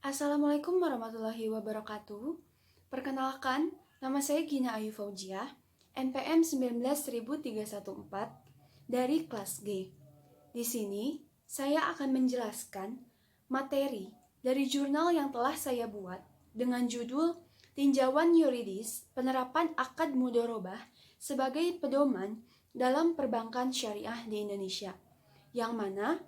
Assalamualaikum warahmatullahi wabarakatuh. Perkenalkan, nama saya Gina Ayu Faujiah, NPM 19314 dari kelas G. Di sini, saya akan menjelaskan materi dari jurnal yang telah saya buat dengan judul Tinjauan Yuridis Penerapan Akad Mudharabah sebagai Pedoman dalam Perbankan Syariah di Indonesia, yang mana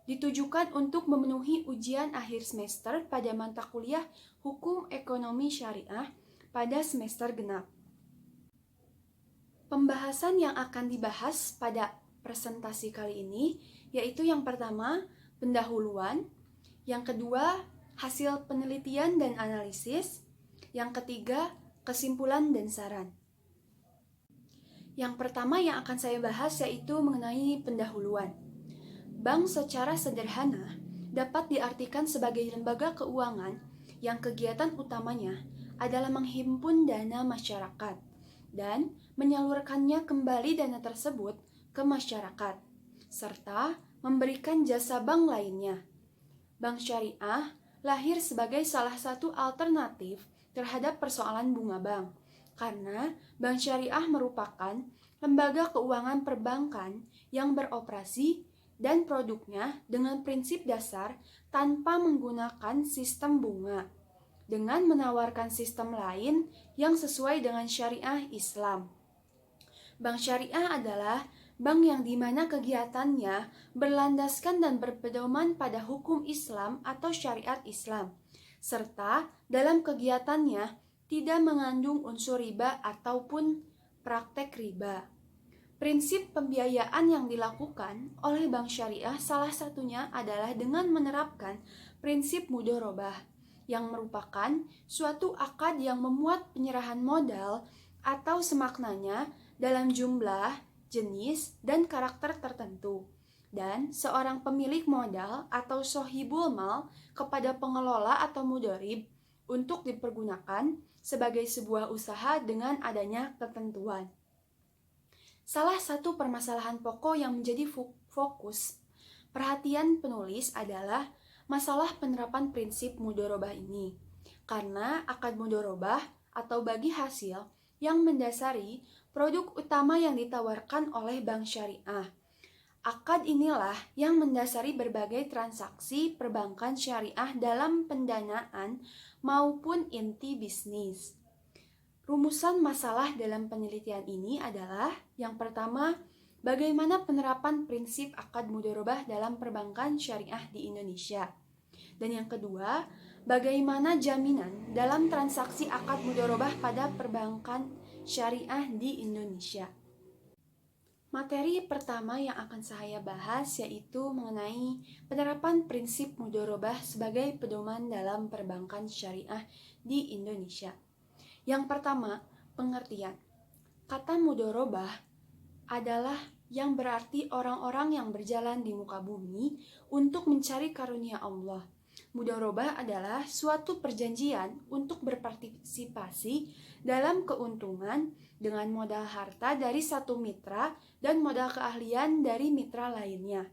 ditujukan untuk memenuhi ujian akhir semester pada mata kuliah Hukum Ekonomi Syariah pada semester genap. Pembahasan yang akan dibahas pada presentasi kali ini yaitu yang pertama, pendahuluan, yang kedua, hasil penelitian dan analisis, yang ketiga, kesimpulan dan saran. Yang pertama yang akan saya bahas yaitu mengenai pendahuluan. Bank secara sederhana dapat diartikan sebagai lembaga keuangan yang kegiatan utamanya adalah menghimpun dana masyarakat dan menyalurkannya kembali dana tersebut ke masyarakat, serta memberikan jasa bank lainnya. Bank syariah lahir sebagai salah satu alternatif terhadap persoalan bunga bank, karena bank syariah merupakan lembaga keuangan perbankan yang beroperasi dan produknya dengan prinsip dasar tanpa menggunakan sistem bunga, dengan menawarkan sistem lain yang sesuai dengan syariah Islam. Bank syariah adalah bank yang dimana kegiatannya berlandaskan dan berpedoman pada hukum Islam atau syariat Islam, serta dalam kegiatannya tidak mengandung unsur riba ataupun praktek riba. Prinsip pembiayaan yang dilakukan oleh bank syariah salah satunya adalah dengan menerapkan prinsip mudharabah, yang merupakan suatu akad yang memuat penyerahan modal atau semaknanya dalam jumlah, jenis, dan karakter tertentu, dan seorang pemilik modal atau sohibul mal kepada pengelola atau mudharib untuk dipergunakan sebagai sebuah usaha dengan adanya ketentuan. Salah satu permasalahan pokok yang menjadi fokus perhatian penulis adalah masalah penerapan prinsip mudharabah ini. Karena akad mudharabah atau bagi hasil yang mendasari produk utama yang ditawarkan oleh bank syariah. Akad inilah yang mendasari berbagai transaksi perbankan syariah dalam pendanaan maupun inti bisnis. Rumusan masalah dalam penelitian ini adalah yang pertama, bagaimana penerapan prinsip akad mudharabah dalam perbankan syariah di Indonesia. Dan yang kedua, bagaimana jaminan dalam transaksi akad mudharabah pada perbankan syariah di Indonesia. Materi pertama yang akan saya bahas yaitu mengenai penerapan prinsip mudharabah sebagai pedoman dalam perbankan syariah di Indonesia. Yang pertama, pengertian. Kata mudharabah adalah yang berarti orang-orang yang berjalan di muka bumi untuk mencari karunia Allah. Mudharabah adalah suatu perjanjian untuk berpartisipasi dalam keuntungan dengan modal harta dari satu mitra dan modal keahlian dari mitra lainnya.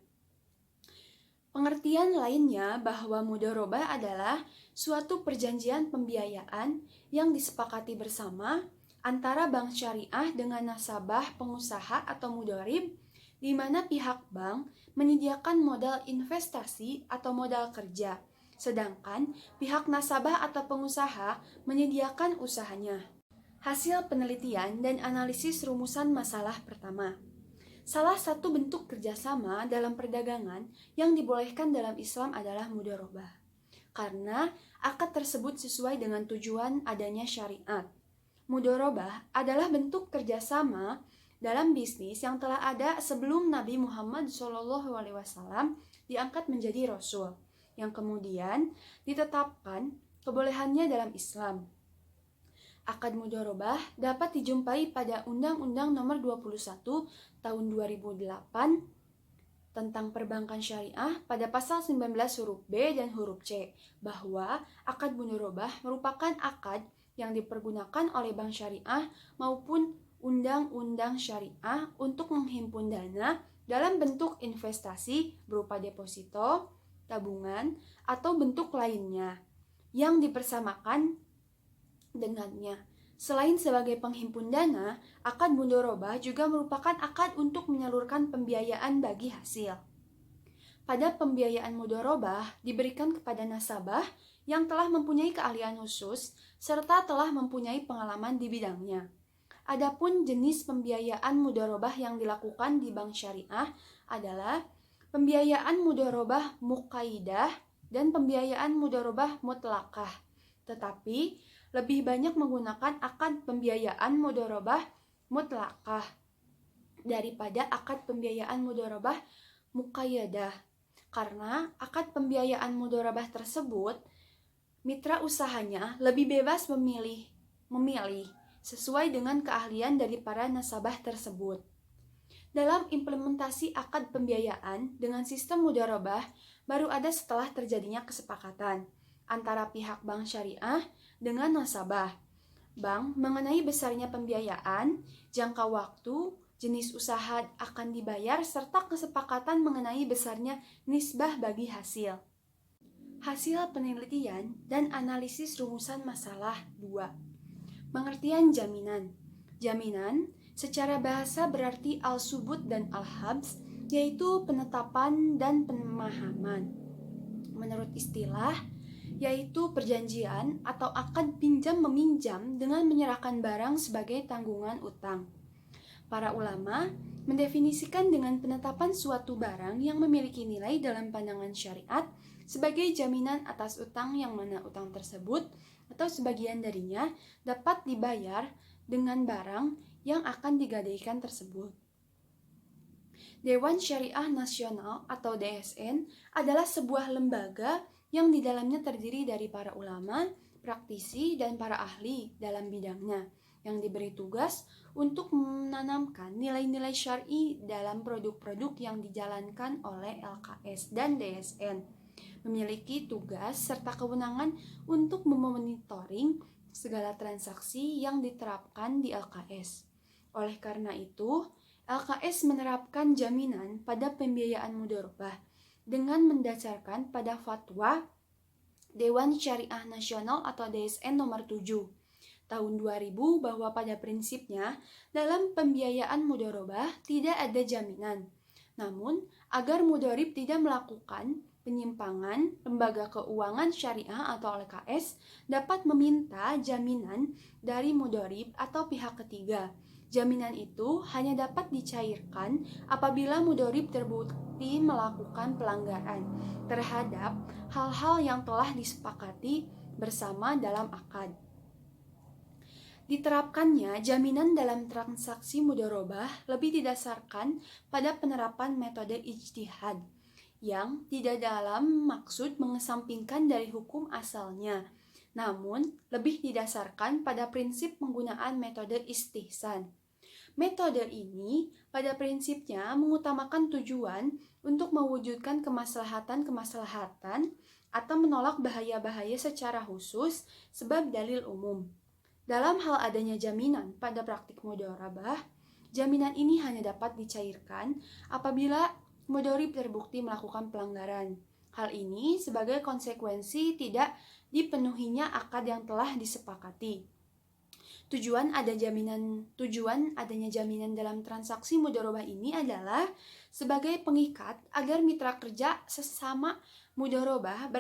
Pengertian lainnya bahwa mudharabah adalah suatu perjanjian pembiayaan yang disepakati bersama antara bank syariah dengan nasabah pengusaha atau mudharib, di mana pihak bank menyediakan modal investasi atau modal kerja, sedangkan pihak nasabah atau pengusaha menyediakan usahanya. Hasil penelitian dan analisis rumusan masalah pertama. Salah satu bentuk kerjasama dalam perdagangan yang dibolehkan dalam Islam adalah mudharabah, karena akad tersebut sesuai dengan tujuan adanya syariat. Mudharabah adalah bentuk kerjasama dalam bisnis yang telah ada sebelum Nabi Muhammad SAW diangkat menjadi Rasul, yang kemudian ditetapkan kebolehannya dalam Islam. Akad mudharabah dapat dijumpai pada Undang-Undang Nomor 21 Tahun 2008 tentang perbankan syariah pada pasal 19 huruf B dan huruf C, bahwa akad mudharabah merupakan akad yang dipergunakan oleh bank syariah maupun undang-undang syariah untuk menghimpun dana dalam bentuk investasi berupa deposito, tabungan, atau bentuk lainnya. yang dipersamakan dengannya. Selain sebagai penghimpun dana, akad mudharabah juga merupakan akad untuk menyalurkan pembiayaan bagi hasil. Pada pembiayaan mudharabah diberikan kepada nasabah yang telah mempunyai keahlian khusus serta telah mempunyai pengalaman di bidangnya. Adapun jenis pembiayaan mudharabah yang dilakukan di bank syariah adalah pembiayaan mudharabah muqayyadah dan pembiayaan mudharabah mutlaqah. Tetapi lebih banyak menggunakan akad pembiayaan mudharabah mutlaqah daripada akad pembiayaan mudharabah muqayyadah. Karena akad pembiayaan mudharabah tersebut, mitra usahanya lebih bebas memilih sesuai dengan keahlian dari para nasabah tersebut. Dalam implementasi akad pembiayaan dengan sistem mudharabah baru ada setelah terjadinya kesepakatan antara pihak bank syariah dengan nasabah bank mengenai besarnya pembiayaan, jangka waktu, jenis usaha akan dibayar, serta kesepakatan mengenai besarnya nisbah bagi hasil. Hasil penelitian dan analisis rumusan masalah 2. Pengertian jaminan. Jaminan secara bahasa berarti al-subut dan al-habs, yaitu penetapan dan pemahaman. Menurut istilah, yaitu perjanjian atau akad pinjam-meminjam dengan menyerahkan barang sebagai tanggungan utang. Para ulama mendefinisikan dengan penetapan suatu barang yang memiliki nilai dalam pandangan syariat sebagai jaminan atas utang yang mana utang tersebut atau sebagian darinya dapat dibayar dengan barang yang akan digadaikan tersebut. Dewan Syariah Nasional atau DSN adalah sebuah lembaga yang di dalamnya terdiri dari para ulama, praktisi, dan para ahli dalam bidangnya yang diberi tugas untuk menanamkan nilai-nilai syar'i dalam produk-produk yang dijalankan oleh LKS dan DSN. Memiliki tugas serta kewenangan untuk memonitoring segala transaksi yang diterapkan di LKS. Oleh karena itu, LKS menerapkan jaminan pada pembiayaan mudharabah dengan mendasarkan pada fatwa Dewan Syariah Nasional atau DSN nomor 7 tahun 2000 bahwa pada prinsipnya dalam pembiayaan mudharabah tidak ada jaminan. Namun, agar mudharib tidak melakukan penyimpangan, lembaga keuangan syariah atau LKS dapat meminta jaminan dari mudharib atau pihak ketiga. Jaminan itu hanya dapat dicairkan apabila mudharib terbukti melakukan pelanggaran terhadap hal-hal yang telah disepakati bersama dalam akad. Diterapkannya jaminan dalam transaksi mudharabah lebih didasarkan pada penerapan metode ijtihad yang tidak dalam maksud mengesampingkan dari hukum asalnya, namun lebih didasarkan pada prinsip penggunaan metode istihsan. Metode ini pada prinsipnya mengutamakan tujuan untuk mewujudkan kemaslahatan atau menolak bahaya-bahaya secara khusus sebab dalil umum. Dalam hal adanya jaminan pada praktik mudharabah, jaminan ini hanya dapat dicairkan apabila mudharib terbukti melakukan pelanggaran. Hal ini sebagai konsekuensi tidak dipenuhinya akad yang telah disepakati. Tujuan adanya jaminan dalam transaksi mudharabah ini adalah sebagai pengikat agar mitra kerja sesama mudharabah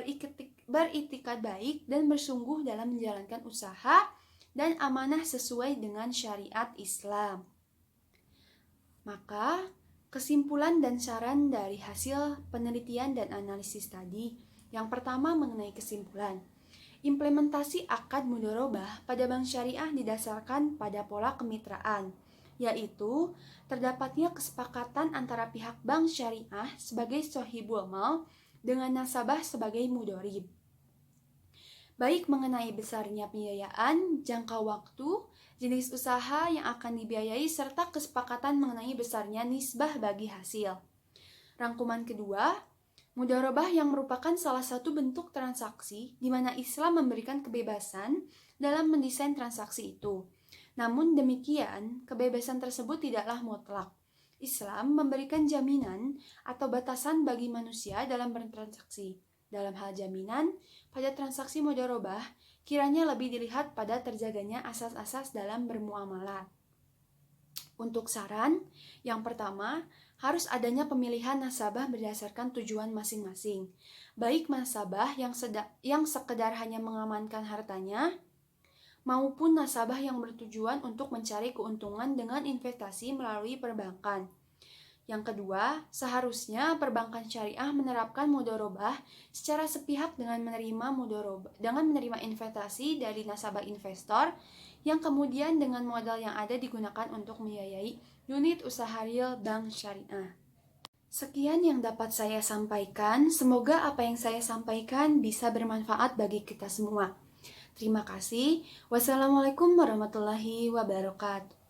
beriktikad baik dan bersungguh dalam menjalankan usaha dan amanah sesuai dengan syariat Islam. Maka, kesimpulan dan saran dari hasil penelitian dan analisis tadi, yang pertama mengenai kesimpulan. Implementasi akad mudharabah pada bank syariah didasarkan pada pola kemitraan, yaitu terdapatnya kesepakatan antara pihak bank syariah sebagai sohibul mal dengan nasabah sebagai mudharib. Baik mengenai besarnya pembiayaan, jangka waktu, jenis usaha yang akan dibiayai, serta kesepakatan mengenai besarnya nisbah bagi hasil. Rangkuman kedua, mudharabah yang merupakan salah satu bentuk transaksi di mana Islam memberikan kebebasan dalam mendesain transaksi itu. Namun demikian, kebebasan tersebut tidaklah mutlak. Islam memberikan jaminan atau batasan bagi manusia dalam bertransaksi. Dalam hal jaminan, pada transaksi mudharabah kiranya lebih dilihat pada terjaganya asas-asas dalam bermuamalah. Untuk saran, yang pertama, harus adanya pemilihan nasabah berdasarkan tujuan masing-masing. Baik nasabah yang sekedar hanya mengamankan hartanya, maupun nasabah yang bertujuan untuk mencari keuntungan dengan investasi melalui perbankan. Yang kedua, seharusnya perbankan syariah menerapkan mudharabah secara sepihak dengan menerima investasi dari nasabah investor yang kemudian dengan modal yang ada digunakan untuk membiayai unit usaha real bank syariah. Sekian yang dapat saya sampaikan. Semoga apa yang saya sampaikan bisa bermanfaat bagi kita semua. Terima kasih. Wassalamualaikum warahmatullahi wabarakatuh.